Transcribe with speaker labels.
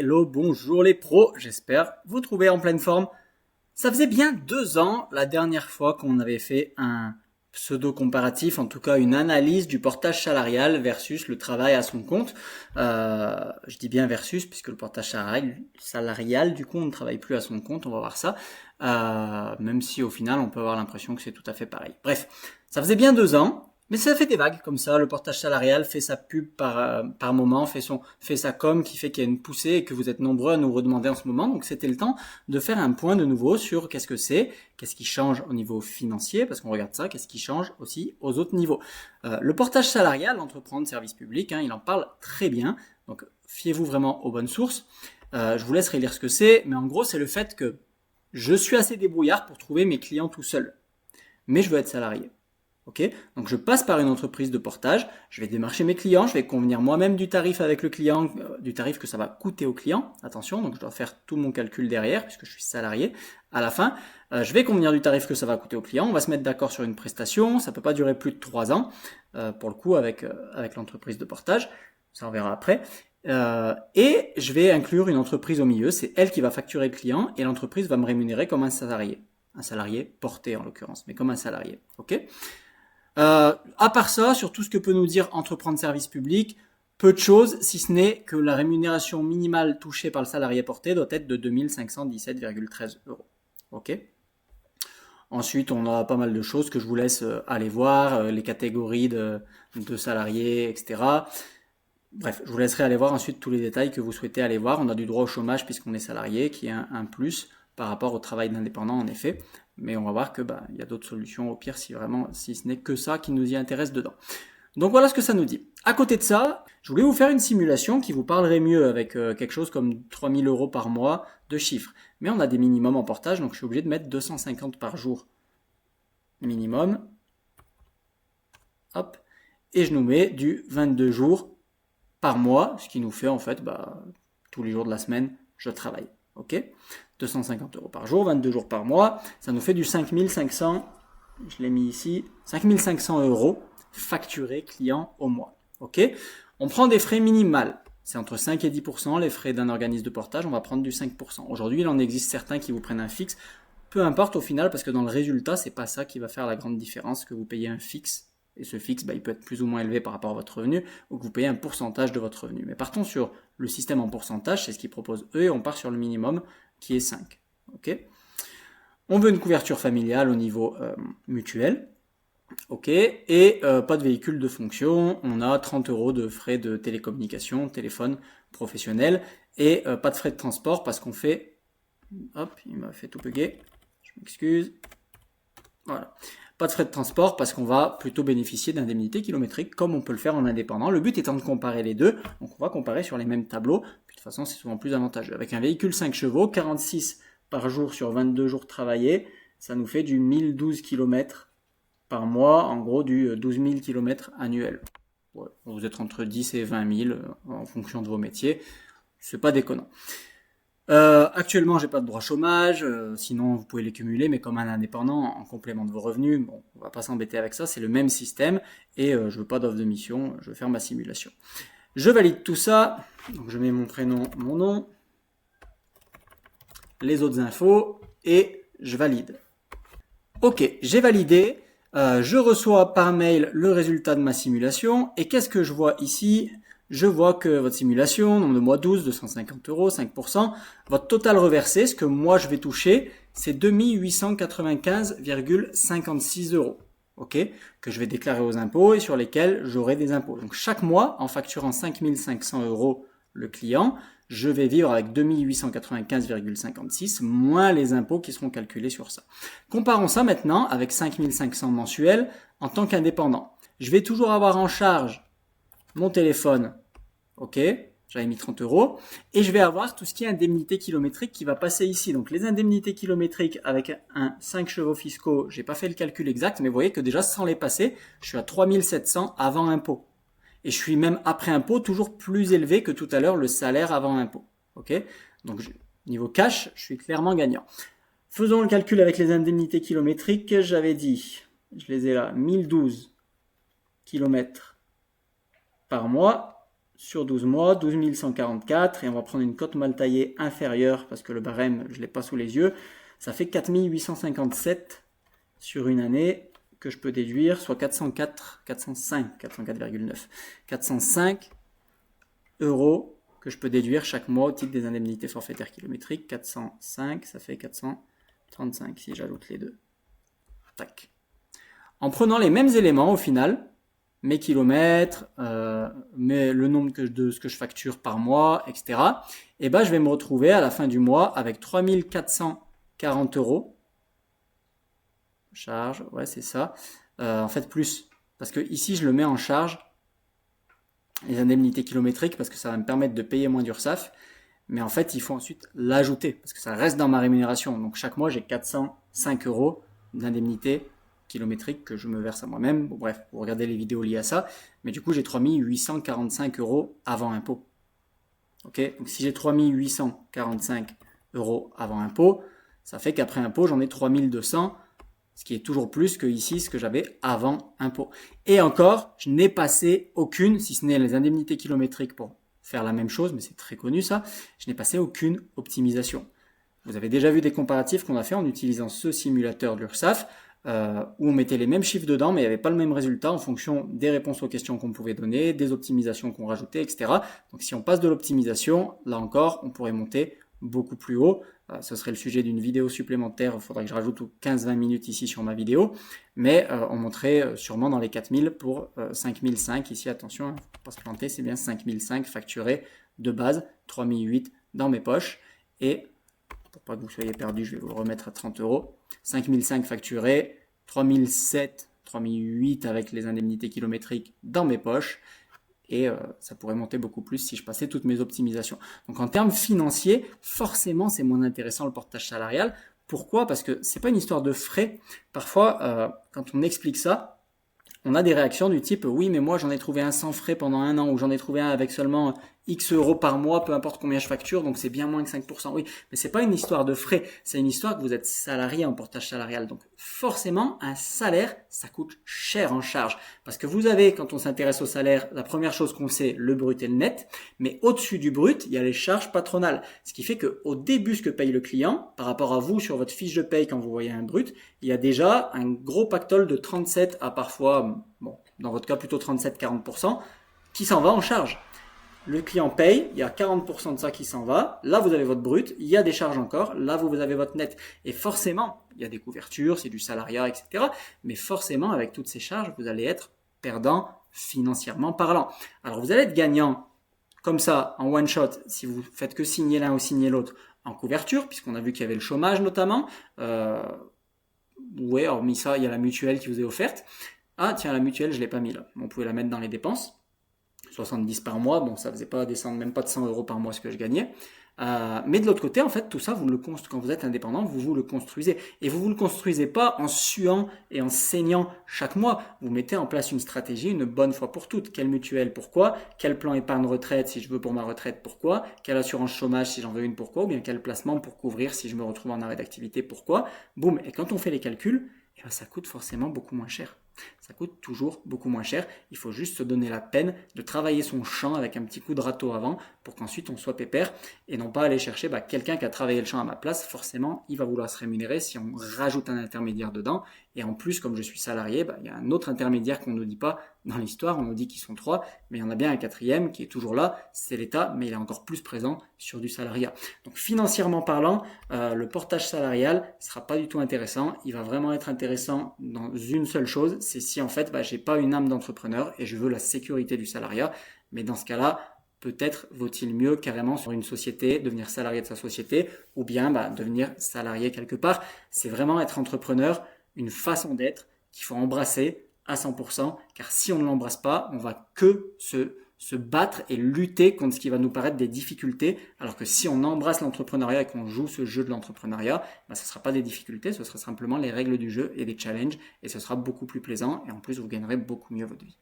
Speaker 1: Hello, bonjour les pros, j'espère vous trouver en pleine forme. Ça faisait bien 2 ans la dernière fois qu'on avait fait un pseudo-comparatif, en tout cas une analyse du portage salarial versus le travail à son compte. Je dis bien versus puisque le portage salarial, du coup on ne travaille plus à son compte, on va voir ça. Même si au final on peut avoir l'impression que c'est tout à fait pareil. Bref, ça faisait bien 2 ans. Mais ça fait des vagues comme ça, le portage salarial fait sa pub par moment, fait sa com qui fait qu'il y a une poussée et que vous êtes nombreux à nous redemander en ce moment. Donc c'était le temps de faire un point de nouveau sur qu'est-ce que c'est, qu'est-ce qui change au niveau financier, parce qu'on regarde ça, qu'est-ce qui change aussi aux autres niveaux. Le portage salarial, entreprendre service public, il en parle très bien, donc fiez-vous vraiment aux bonnes sources. Je vous laisse relire ce que c'est, mais en gros c'est le fait que je suis assez débrouillard pour trouver mes clients tout seul, mais je veux être salarié. Okay, donc je passe par une entreprise de portage, je vais démarcher mes clients, je vais convenir moi-même du tarif avec le client, du tarif que ça va coûter au client. Attention, donc je dois faire tout mon calcul derrière puisque je suis salarié. À la fin, je vais convenir du tarif que ça va coûter au client. On va se mettre d'accord sur une prestation. Ça peut pas durer plus de 3 ans pour le coup avec l'entreprise de portage. Ça on verra après. Et je vais inclure une entreprise au milieu. C'est elle qui va facturer le client et l'entreprise va me rémunérer comme un salarié porté en l'occurrence, mais comme un salarié. Ok. À part ça, sur tout ce que peut nous dire entreprendre service public, peu de choses, si ce n'est que la rémunération minimale touchée par le salarié porté doit être de 2517,13 €. Ok. Ensuite, on a pas mal de choses que je vous laisse aller voir, les catégories de salariés, etc. Bref, je vous laisserai aller voir ensuite tous les détails que vous souhaitez aller voir. On a du droit au chômage puisqu'on est salarié, qui est un plus par rapport au travail d'indépendant en effet. Mais on va voir que il y a d'autres solutions au pire si ce n'est que ça qui nous y intéresse dedans. Donc voilà ce que ça nous dit. À côté de ça, je voulais vous faire une simulation qui vous parlerait mieux avec quelque chose comme 3000 € par mois de chiffres. Mais on a des minimums en portage, donc je suis obligé de mettre 250 par jour minimum. Hop. Et je nous mets du 22 jours par mois, ce qui nous fait en fait tous les jours de la semaine, je travaille. Ok, 250 € par jour, 22 jours par mois, ça nous fait du 5500, je l'ai mis ici, 5500 € facturés client au mois. Ok, on prend des frais minimales, c'est entre 5 et 10%, les frais d'un organisme de portage, on va prendre du 5%. Aujourd'hui, il en existe certains qui vous prennent un fixe, peu importe au final, parce que dans le résultat, c'est pas ça qui va faire la grande différence, que vous payez un fixe. Et ce fixe, il peut être plus ou moins élevé par rapport à votre revenu, ou que vous payez un pourcentage de votre revenu. Mais partons sur le système en pourcentage, c'est ce qu'ils proposent eux, et on part sur le minimum, qui est 5. Okay, on veut une couverture familiale au niveau mutuel. Ok, et pas de véhicule de fonction, on a 30 € de frais de télécommunication, téléphone professionnel, et pas de frais de transport parce qu'on fait... Hop, il m'a fait tout bugger, je m'excuse. Voilà. Pas de frais de transport parce qu'on va plutôt bénéficier d'indemnités kilométriques comme on peut le faire en indépendant. Le but étant de comparer les deux, donc on va comparer sur les mêmes tableaux, puis de toute façon c'est souvent plus avantageux. Avec un véhicule 5 chevaux, 46 par jour sur 22 jours travaillés, ça nous fait du 1012 km par mois, en gros du 12 000 km annuel. Ouais, vous êtes entre 10 et 20 000 en fonction de vos métiers, c'est pas déconnant. Actuellement, j'ai pas de droit chômage, sinon vous pouvez les cumuler, mais comme un indépendant en complément de vos revenus, bon, on va pas s'embêter avec ça, c'est le même système et je veux pas d'offre de mission, je vais faire ma simulation. Je valide tout ça, donc je mets mon prénom, mon nom, les autres infos et je valide. Ok, j'ai validé, je reçois par mail le résultat de ma simulation et qu'est-ce que je vois ici ? Je vois que votre simulation, nombre de mois 12, 250 €, 5%, votre total reversé, ce que moi je vais toucher, c'est 2895,56 €, ok, que je vais déclarer aux impôts et sur lesquels j'aurai des impôts. Donc chaque mois, en facturant 5500 € le client, je vais vivre avec 2895,56 moins les impôts qui seront calculés sur ça. Comparons ça maintenant avec 5500 mensuels en tant qu'indépendant. Je vais toujours avoir en charge mon téléphone, ok, j'avais mis 30 €, et je vais avoir tout ce qui est indemnité kilométrique qui va passer ici. Donc les indemnités kilométriques avec un 5 chevaux fiscaux, j'ai pas fait le calcul exact, mais vous voyez que déjà sans les passer, je suis à 3700 avant impôt. Et je suis même après impôt toujours plus élevé que tout à l'heure le salaire avant impôt. Ok, donc niveau cash, je suis clairement gagnant. Faisons le calcul avec les indemnités kilométriques, j'avais dit, je les ai là, 1012 km par mois sur 12 mois, 12 144, et on va prendre une cote mal taillée inférieure, parce que le barème, je ne l'ai pas sous les yeux, ça fait 4 857 sur une année, que je peux déduire, soit 405 euros que je peux déduire chaque mois au titre des indemnités forfaitaires kilométriques. 405, ça fait 435 si j'ajoute les deux. Tac. En prenant les mêmes éléments au final, mes kilomètres, le nombre de ce que je facture par mois, etc. Et ben je vais me retrouver à la fin du mois avec 3440 euros. Charge, ouais c'est ça. En fait plus, parce que ici je le mets en charge, les indemnités kilométriques, parce que ça va me permettre de payer moins d'URSSAF. Mais en fait, il faut ensuite l'ajouter, parce que ça reste dans ma rémunération. Donc chaque mois, j'ai 405 euros d'indemnités kilométriques que je me verse à moi-même. Bon, bref, vous regardez les vidéos liées à ça. Mais du coup, j'ai 3845 euros avant impôt. Ok, donc si j'ai 3845 euros avant impôt, ça fait qu'après impôt, j'en ai 3200, ce qui est toujours plus que ici, ce que j'avais avant impôt. Et encore, je n'ai passé aucune, si ce n'est les indemnités kilométriques pour faire la même chose, mais c'est très connu ça, je n'ai passé aucune optimisation. Vous avez déjà vu des comparatifs qu'on a fait en utilisant ce simulateur de l'URSSAF, où on mettait les mêmes chiffres dedans, mais il n'y avait pas le même résultat en fonction des réponses aux questions qu'on pouvait donner, des optimisations qu'on rajoutait, etc. Donc si on passe de l'optimisation, là encore, on pourrait monter beaucoup plus haut. Ce serait le sujet d'une vidéo supplémentaire, il faudrait que je rajoute 15-20 minutes ici sur ma vidéo, mais on monterait sûrement dans les 4000 pour 5005. Ici, attention, il ne faut pas se planter, c'est bien 5005 facturé de base, 3008 dans mes poches, et pour pas que vous soyez perdu, je vais vous le remettre à 30 euros. 5005 facturé, 3007, 3008 avec les indemnités kilométriques dans mes poches, et ça pourrait monter beaucoup plus si je passais toutes mes optimisations. Donc en termes financiers, forcément c'est moins intéressant le portage salarial. Pourquoi? Parce que c'est pas une histoire de frais. Parfois, quand on explique ça, on a des réactions du type oui mais moi j'en ai trouvé un sans frais pendant un an, ou j'en ai trouvé un avec seulement X euros par mois, peu importe combien je facture, donc c'est bien moins que 5%. Oui, mais c'est pas une histoire de frais, c'est une histoire que vous êtes salarié en portage salarial. Donc forcément, un salaire, ça coûte cher en charge. Parce que vous avez, quand on s'intéresse au salaire, la première chose qu'on sait, le brut et le net, mais au-dessus du brut, il y a les charges patronales. Ce qui fait qu'au début, ce que paye le client, par rapport à vous sur votre fiche de paye quand vous voyez un brut, il y a déjà un gros pactole de 37 à parfois, bon, dans votre cas plutôt 37-40%, qui s'en va en charge. Le client paye, il y a 40% de ça qui s'en va. Là, vous avez votre brut, il y a des charges encore. Là, vous avez votre net. Et forcément, il y a des couvertures, c'est du salariat, etc. Mais forcément, avec toutes ces charges, vous allez être perdant financièrement parlant. Alors, vous allez être gagnant comme ça, en one shot, si vous faites que signer l'un ou signer l'autre en couverture, puisqu'on a vu qu'il y avait le chômage notamment. Ouais, hormis ça, il y a la mutuelle qui vous est offerte. Ah, tiens, la mutuelle, je l'ai pas mis là. On pouvait la mettre dans les dépenses. 70 par mois, bon ça faisait pas descendre même pas de 100 euros par mois ce que je gagnais. Mais de l'autre côté, en fait, tout ça, quand vous êtes indépendant, vous le construisez. Et vous le construisez pas en suant et en saignant chaque mois. Vous mettez en place une stratégie une bonne fois pour toutes. Quelle mutuelle, pourquoi? Quel plan épargne retraite si je veux pour ma retraite, pourquoi? Quelle assurance chômage si j'en veux une, pourquoi? Ou bien quel placement pour couvrir si je me retrouve en arrêt d'activité, pourquoi? Boum. Et quand on fait les calculs, eh ben, ça coûte forcément beaucoup moins cher. Ça coûte toujours beaucoup moins cher. Il faut juste se donner la peine de travailler son champ avec un petit coup de râteau avant pour qu'ensuite on soit pépère et non pas aller chercher quelqu'un qui a travaillé le champ à ma place. Forcément, il va vouloir se rémunérer si on rajoute un intermédiaire dedans. Et en plus, comme je suis salarié, il y a un autre intermédiaire qu'on ne nous dit pas dans l'histoire. On nous dit qu'ils sont 3, mais il y en a bien un 4e qui est toujours là. C'est l'État, mais il est encore plus présent sur du salariat. Donc financièrement parlant, le portage salarial ne sera pas du tout intéressant. Il va vraiment être intéressant dans une seule chose, c'est si en fait j'ai pas une âme d'entrepreneur et je veux la sécurité du salariat. Mais dans ce cas-là, peut-être vaut-il mieux carrément sur une société, devenir salarié de sa société, ou bien devenir salarié quelque part. C'est vraiment être entrepreneur, une façon d'être qu'il faut embrasser à 100%, car si on ne l'embrasse pas, on va que se battre et lutter contre ce qui va nous paraître des difficultés, alors que si on embrasse l'entrepreneuriat et qu'on joue ce jeu de l'entrepreneuriat, ce ne sera pas des difficultés, ce sera simplement les règles du jeu et des challenges, et ce sera beaucoup plus plaisant, et en plus vous gagnerez beaucoup mieux votre vie.